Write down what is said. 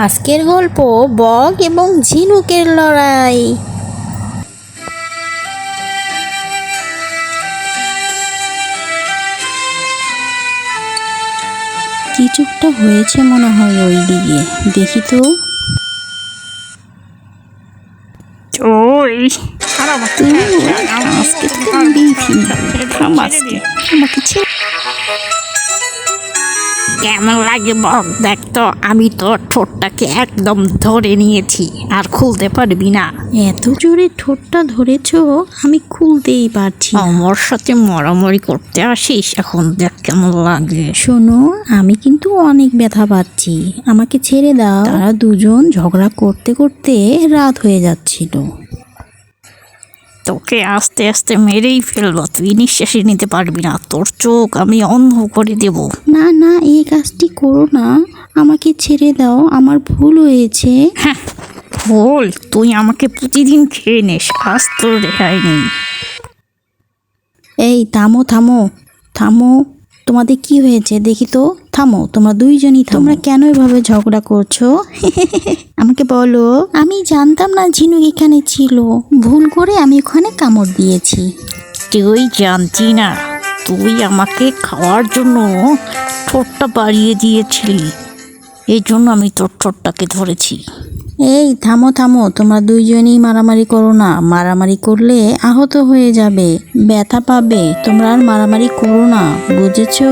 আজকের গল্প বক এবং ঝিনুকের লড়াই। কিছুটা হয়েছে মনে হয় ওই দিকে, দেখি তো। আজকে কেমন লাগে বক? দেখ তো, আমি তোর ঠোঁটটাকে একদম ধরে নিয়েছি, আর খুলতে পারবি না। এত জোরে ঠোঁটটা ধরেছো, আমি খুলতেই পারছি না। আমার সাথে মারামারি করতে আসিস? এখন দেখ কেমন লাগে। শোনো, আমি কিন্তু অনেক ব্যথা পাচ্ছি, আমাকে ছেড়ে দাও। তারা দুজন ঝগড়া করতে করতে রাত হয়ে যাচ্ছিল। তোকে আস্তে আস্তে মেরেই ফেলবো, তুই নিঃশ্বাসই নিতে পারবি না, তোর চোখ আমি অন্ধ করে দেব। না না, এই কাজটি করো না, আমাকে ছেড়ে দাও, আমার ভুল হয়েছে। হ্যাঁ, ভুল? তুই আমাকে প্রতিদিন খেয়ে নিস, আজ তোর রেহাই নেই। এই থামো থামো থামো, তোমাদের কি হয়েছে দেখি তো। থামো, তোমরা দুইজনই থামো। তোমরা কেন এভাবে ঝগড়া করছো? আমাকে বলো। আমি জানতাম না ঝিনুক এখানে ছিল, ভুল করে আমি ওখানে কামড় দিয়েছি। তুই জানতি না? তুই আমাকে খাওয়ার জন্য ঠোঁটটা বাড়িয়ে দিয়েছিলি, এই জন্য আমি তোর ঠোঁটটাকে ধরেছি। এই থামো থামো, তোমরা দুইজনই মারামারি করো না, মারামারি করলে আহত হয়ে যাবে, ব্যথা পাবে। তোমরা আর মারামারি করো না, বুঝেছো?